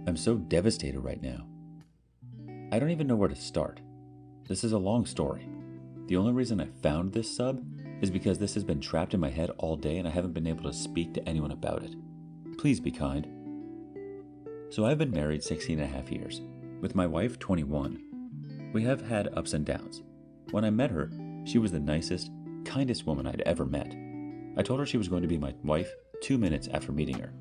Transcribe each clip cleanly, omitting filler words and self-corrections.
I'm so devastated right now. I don't even know where to start. This is a long story. The only reason I found this sub is because this has been trapped in my head all day and I haven't been able to speak to anyone about it. Please be kind. So I've been married 16 and a half years, with my wife 21. We have had ups and downs. When I met her, she was the nicest, kindest woman I'd ever met. I told her she was going to be my wife 2 minutes after meeting her.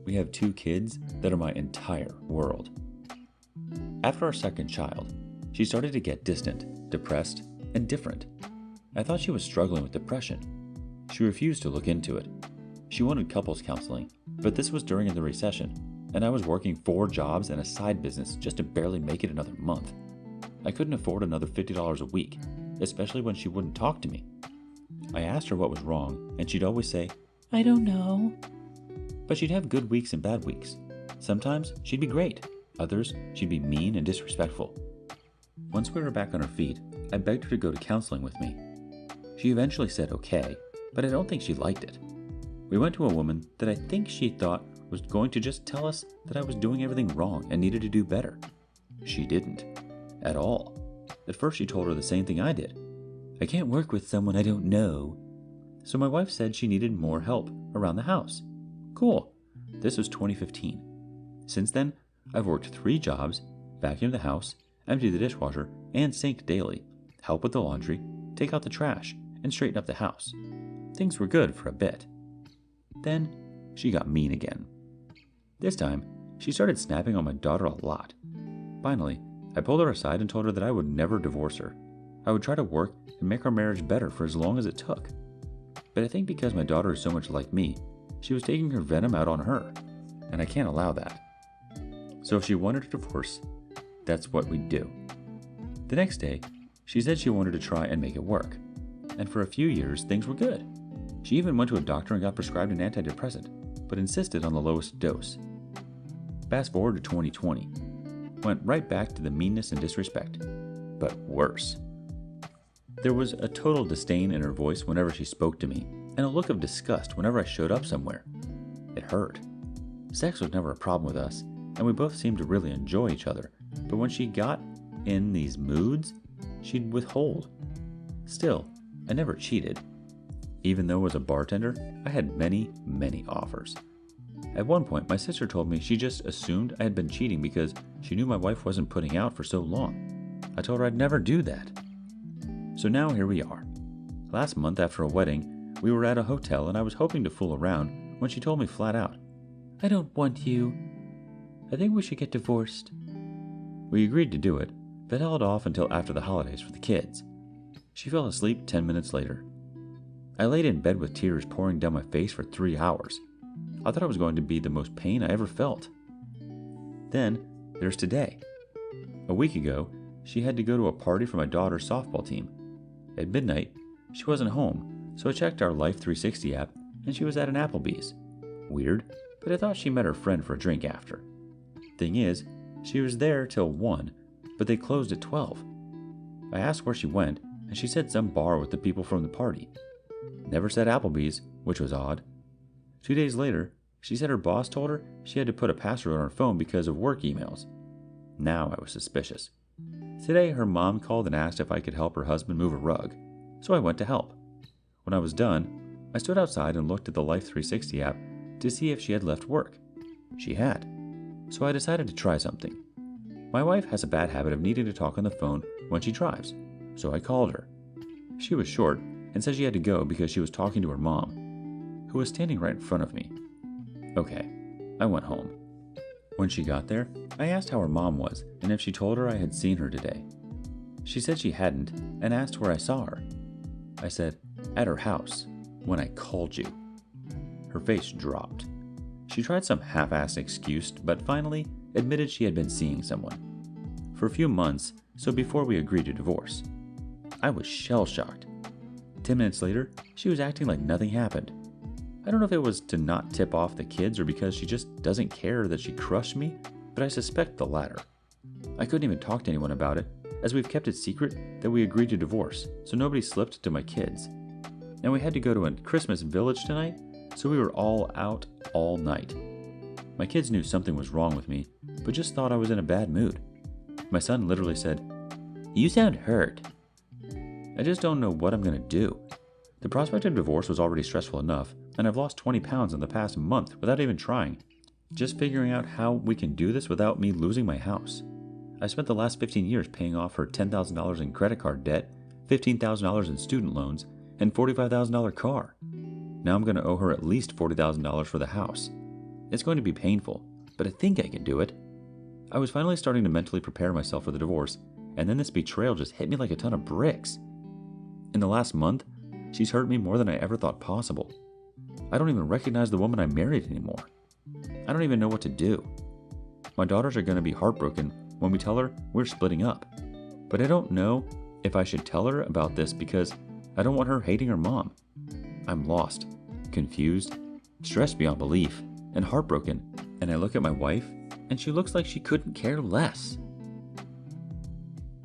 We have 2 kids that are my entire world. After our second child, she started to get distant, depressed, and different. I thought she was struggling with depression. She refused to look into it. She wanted couples counseling, but this was during the recession, and I was working 4 jobs and a side business just to barely make it another month. I couldn't afford another $50 a week, especially when she wouldn't talk to me. I asked her what was wrong, and she'd always say, "I don't know." But she'd have good weeks and bad weeks. Sometimes she'd be great. Others, she'd be mean and disrespectful. Once we were back on her feet, I begged her to go to counseling with me. She eventually said okay, but I don't think she liked it. We went to a woman that I think she thought was going to just tell us that I was doing everything wrong and needed to do better. She didn't. At all. At first she told her the same thing I did. I can't work with someone I don't know. So my wife said she needed more help around the house. Cool. This was 2015. Since then, I've worked 3 jobs, vacuumed the house, emptied the dishwasher and sink daily, help with the laundry, take out the trash, and straighten up the house. Things were good for a bit. Then, she got mean again. This time, she started snapping on my daughter a lot. Finally, I pulled her aside and told her that I would never divorce her. I would try to work and make our marriage better for as long as it took. But I think because my daughter is so much like me, she was taking her venom out on her, and I can't allow that. So if she wanted a divorce, that's what we'd do. The next day, she said she wanted to try and make it work. And for a few years, things were good. She even went to a doctor and got prescribed an antidepressant, but insisted on the lowest dose. Fast forward to 2020. Went right back to the meanness and disrespect, but worse. There was a total disdain in her voice whenever she spoke to me, and a look of disgust whenever I showed up somewhere. It hurt. Sex was never a problem with us, and we both seemed to really enjoy each other, but when she got in these moods, she'd withhold. Still, I never cheated. Even though as a bartender, I had many, many offers. At one point, my sister told me she just assumed I had been cheating because she knew my wife wasn't putting out for so long. I told her I'd never do that. So now here we are. Last month after a wedding, we were at a hotel and I was hoping to fool around when she told me flat out, "I don't want you. I think we should get divorced." We agreed to do it, but held off until after the holidays for the kids. She fell asleep 10 minutes later. I laid in bed with tears pouring down my face for 3 hours. I thought it was going to be the most pain I ever felt. Then, there's today. A week ago, she had to go to a party for my daughter's softball team. At midnight, she wasn't home, so I checked our Life 360 app and she was at an Applebee's. Weird, but I thought she met her friend for a drink after. Thing is, she was there till 1, but they closed at 12. I asked where she went, and she said some bar with the people from the party. Never said Applebee's, which was odd. 2 days later, she said her boss told her she had to put a password on her phone because of work emails. Now I was suspicious. Today, her mom called and asked if I could help her husband move a rug, so I went to help. When I was done, I stood outside and looked at the Life 360 app to see if she had left work. She had, so I decided to try something. My wife has a bad habit of needing to talk on the phone when she drives, so I called her. She was short and said she had to go because she was talking to her mom, who was standing right in front of me. Okay, I went home. When she got there, I asked how her mom was and if she told her I had seen her today. She said she hadn't and asked where I saw her. I said, at her house, when I called you. Her face dropped. She tried some half-assed excuse, but finally admitted she had been seeing someone. For a few months, so before we agreed to divorce. I was shell-shocked. 10 minutes later, she was acting like nothing happened. I don't know if it was to not tip off the kids or because she just doesn't care that she crushed me, but I suspect the latter. I couldn't even talk to anyone about it, as we've kept it secret that we agreed to divorce, so nobody slipped to my kids. And we had to go to a Christmas village tonight, so we were all out all night. My kids knew something was wrong with me, but just thought I was in a bad mood. My son literally said, "You sound hurt." I just don't know what I'm going to do. The prospect of divorce was already stressful enough, and I've lost 20 pounds in the past month without even trying. Just figuring out how we can do this without me losing my house. I spent the last 15 years paying off her $10,000 in credit card debt, $15,000 in student loans, and $45,000 car. Now I'm going to owe her at least $40,000 for the house. It's going to be painful, but I think I can do it. I was finally starting to mentally prepare myself for the divorce, and then this betrayal just hit me like a ton of bricks. In the last month, she's hurt me more than I ever thought possible. I don't even recognize the woman I married anymore. I don't even know what to do. My daughters are going to be heartbroken when we tell her we're splitting up. But I don't know if I should tell her about this because I don't want her hating her mom. I'm lost, confused, stressed beyond belief, and heartbroken. And I look at my wife, and she looks like she couldn't care less.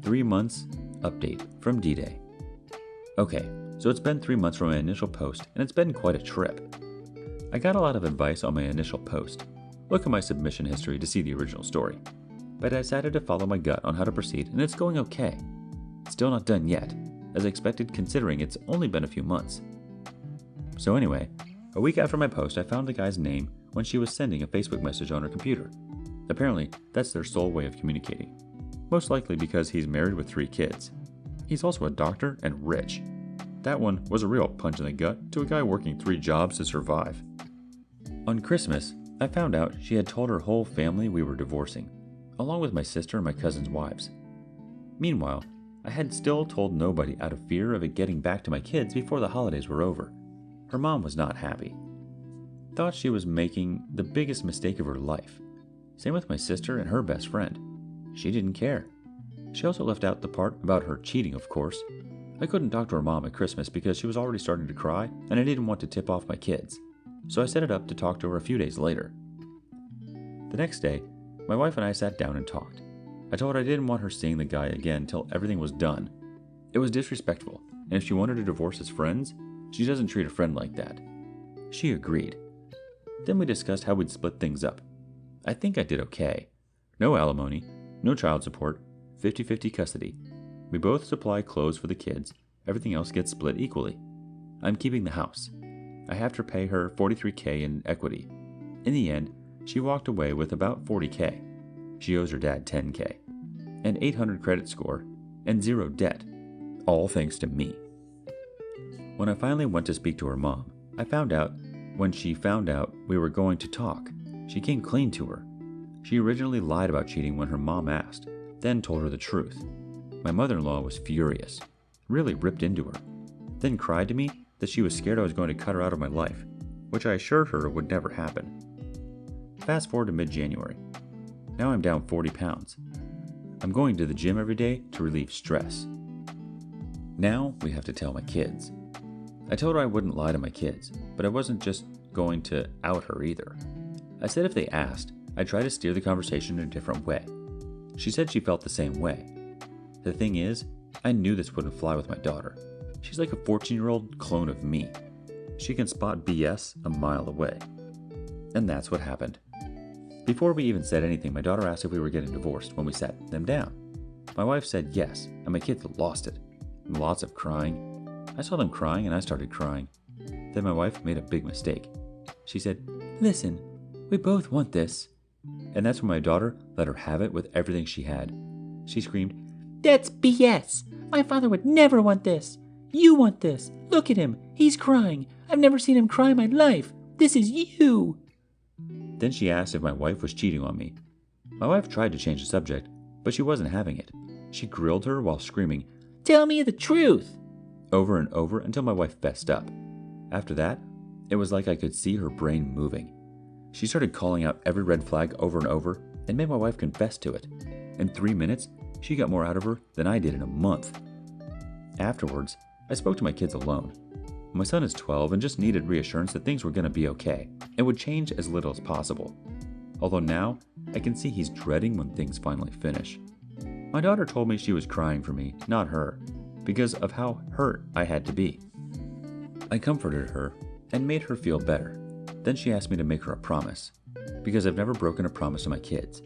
3 months update from D-Day. Okay, so it's been 3 months from my initial post, and it's been quite a trip. I got a lot of advice on my initial post. Look at my submission history to see the original story. But I decided to follow my gut on how to proceed, and it's going okay. Still not done yet, as I expected considering it's only been a few months. So anyway, a week after my post, I found the guy's name when she was sending a Facebook message on her computer. Apparently, that's their sole way of communicating. Most likely because he's married with 3 kids. He's also a doctor and rich. That one was a real punch in the gut to a guy working 3 jobs to survive. On Christmas, I found out she had told her whole family we were divorcing, along with my sister and my cousin's wives. Meanwhile, I had still told nobody out of fear of it getting back to my kids before the holidays were over. Her mom was not happy. Thought she was making the biggest mistake of her life. Same with my sister and her best friend. She didn't care. She also left out the part about her cheating, of course. I couldn't talk to her mom at Christmas because she was already starting to cry and I didn't want to tip off my kids. So I set it up to talk to her a few days later. The next day, my wife and I sat down and talked. I told her I didn't want her seeing the guy again until everything was done. It was disrespectful, and if she wanted to divorce as friends, she doesn't treat a friend like that. She agreed. Then we discussed how we'd split things up. I think I did okay. No alimony, no child support, 50-50 custody. We both supply clothes for the kids. Everything else gets split equally. I'm keeping the house. I have to pay her $43K in equity. In the end, she walked away with about $40K. She owes her dad $10K, an 800 credit score, and 0 debt, all thanks to me. When I finally went to speak to her mom, I found out when she found out we were going to talk, she came clean to her. She originally lied about cheating when her mom asked, then told her the truth. My mother-in-law was furious, really ripped into her, then cried to me that she was scared I was going to cut her out of my life, which I assured her would never happen. Fast forward to mid-January. Now I'm down 40 pounds. I'm going to the gym every day to relieve stress. Now we have to tell my kids. I told her I wouldn't lie to my kids, but I wasn't just going to out her either. I said if they asked, I'd try to steer the conversation in a different way. She said she felt the same way. The thing is, I knew this wouldn't fly with my daughter. She's like a 14-year-old clone of me. She can spot BS a mile away. And that's what happened. Before we even said anything, my daughter asked if we were getting divorced when we sat them down. My wife said yes, and my kids lost it. And lots of crying. I saw them crying and I started crying. Then my wife made a big mistake. She said, "Listen, we both want this." And that's when my daughter let her have it with everything she had. She screamed, "That's BS! My father would never want this! You want this! Look at him! He's crying! I've never seen him cry in my life! This is you!" Then she asked if my wife was cheating on me. My wife tried to change the subject, but she wasn't having it. She grilled her while screaming, "Tell me the truth!" over and over until my wife fessed up. After that, it was like I could see her brain moving. She started calling out every red flag over and over and made my wife confess to it. In 3 minutes, she got more out of her than I did in a month. Afterwards, I spoke to my kids alone. My son is 12 and just needed reassurance that things were going to be okay and would change as little as possible. Although now, I can see he's dreading when things finally finish. My daughter told me she was crying for me, not her, because of how hurt I had to be. I comforted her and made her feel better. Then she asked me to make her a promise. because I've never broken a promise to my kids.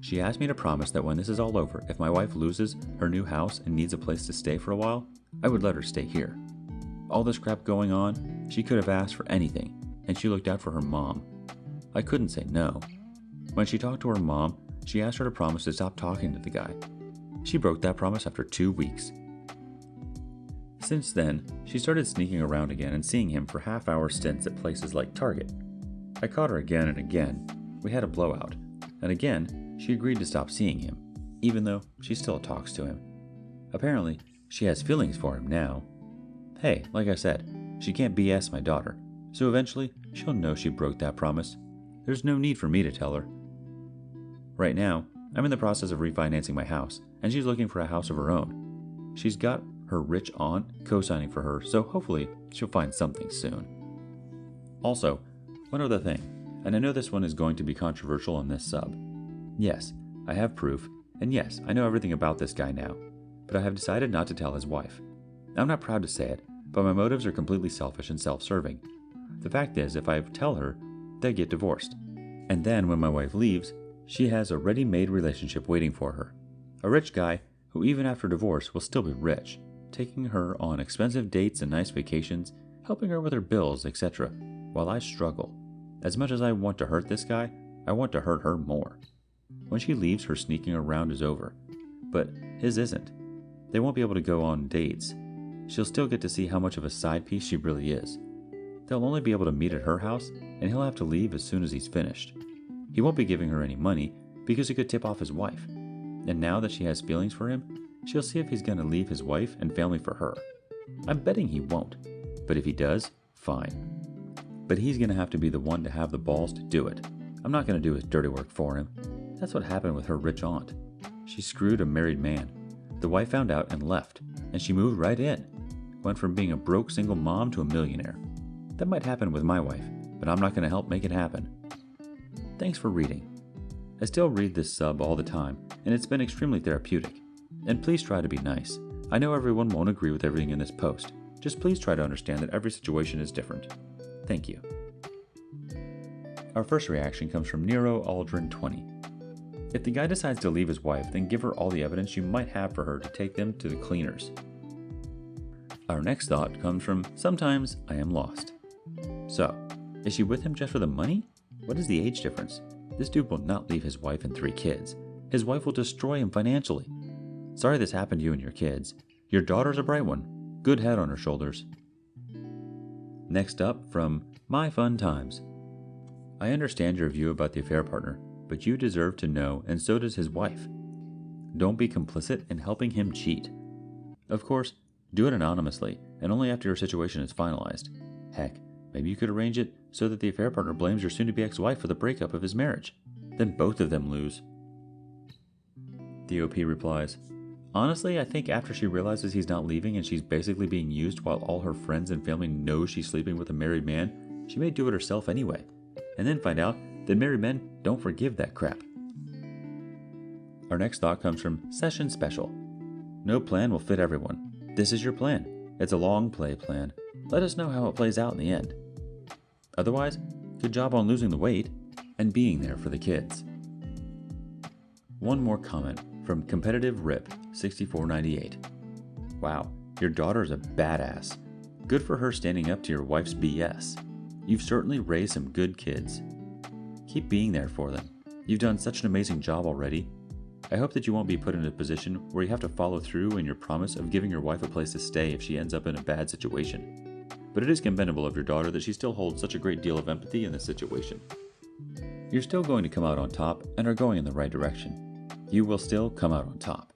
She asked me to promise that when this is all over, if my wife loses her new house and needs a place to stay for a while, I would let her stay here. All this crap going on, she could have asked for anything, and she looked out for her mom. I couldn't say no. When she talked to her mom, she asked her to promise to stop talking to the guy. She broke that promise after 2 weeks. Since then, she started sneaking around again and seeing him for half-hour stints at places like Target. I caught her again and again. We had a blowout, and again, she agreed to stop seeing him, even though she still talks to him. Apparently, she has feelings for him now. Hey, like I said, she can't BS my daughter, so eventually she'll know she broke that promise. There's no need for me to tell her. Right now, I'm in the process of refinancing my house, and she's looking for a house of her own. She's got her rich aunt co-signing for her, so hopefully she'll find something soon. Also, one other thing, and I know this one is going to be controversial on this sub. Yes, I have proof, and yes, I know everything about this guy now, but I have decided not to tell his wife. I'm not proud to say it, but my motives are completely selfish and self-serving. The fact is, if I tell her, they get divorced. And then when my wife leaves, she has a ready-made relationship waiting for her. A rich guy who even after divorce will still be rich, taking her on expensive dates and nice vacations, helping her with her bills, etc., while I struggle. As much as I want to hurt this guy, I want to hurt her more. When she leaves, her sneaking around is over. But his isn't. They won't be able to go on dates. She'll still get to see how much of a side piece she really is. They'll only be able to meet at her house, and he'll have to leave as soon as he's finished. He won't be giving her any money because he could tip off his wife. And now that she has feelings for him, she'll see if he's going to leave his wife and family for her. I'm betting he won't. But if he does, fine. But he's going to have to be the one to have the balls to do it. I'm not going to do his dirty work for him. That's what happened with her rich aunt. She screwed a married man. The wife found out and left, and she moved right in. Went from being a broke single mom to a millionaire. That might happen with my wife, but I'm not going to help make it happen. Thanks for reading. I still read this sub all the time, and it's been extremely therapeutic. And please try to be nice. I know everyone won't agree with everything in this post. Just please try to understand that every situation is different. Thank you. Our first reaction comes from Nero Aldrin 20. If the guy decides to leave his wife, then give her all the evidence you might have for her to take them to the cleaners. Our next thought comes from Sometimes I Am Lost. So, is she with him just for the money? What is the age difference? This dude will not leave his wife and 3 kids. His wife will destroy him financially. Sorry this happened to you and your kids. Your daughter's a bright one. Good head on her shoulders. Next up from My Fun Times. I understand your view about the affair partner, but you deserve to know, and so does his wife. Don't be complicit in helping him cheat. Of course, do it anonymously, and only after your situation is finalized. Heck, maybe you could arrange it so that the affair partner blames your soon-to-be ex-wife for the breakup of his marriage. Then both of them lose. The OP replies, Honestly, I think after she realizes he's not leaving and she's basically being used while all her friends and family know she's sleeping with a married man, she may do it herself anyway, and then find out that married men don't forgive that crap. Our next thought comes from Session Special. No plan will fit everyone. This is your plan. It's a long play plan. Let us know how it plays out in the end. Otherwise, good job on losing the weight and being there for the kids. One more comment from Competitive Rip 6498. Wow, your daughter's a badass. Good for her standing up to your wife's BS. You've certainly raised some good kids. Keep being there for them. You've done such an amazing job already. I hope that you won't be put in a position where you have to follow through in your promise of giving your wife a place to stay if she ends up in a bad situation. But it is commendable of your daughter that she still holds such a great deal of empathy in this situation. You're still going to come out on top and are going in the right direction. You will still come out on top.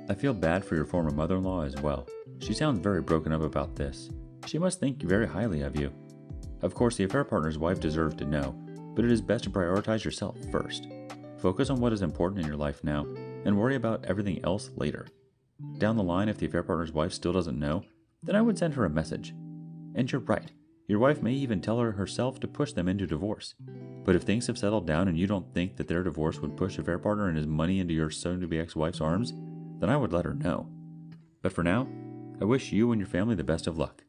I feel bad for your former mother-in-law as well. She sounds very broken up about this. She must think very highly of you. Of course, the affair partner's wife deserves to know, but it is best to prioritize yourself first. Focus on what is important in your life now, and worry about everything else later. Down the line, if the affair partner's wife still doesn't know, then I would send her a message. And you're right, your wife may even tell her herself to push them into divorce. But if things have settled down and you don't think that their divorce would push the affair partner and his money into your soon-to-be ex-wife's arms, then I would let her know. But for now, I wish you and your family the best of luck.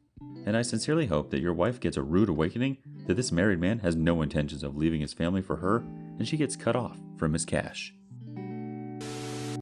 And I sincerely hope that your wife gets a rude awakening that this married man has no intentions of leaving his family for her, and she gets cut off from his cash.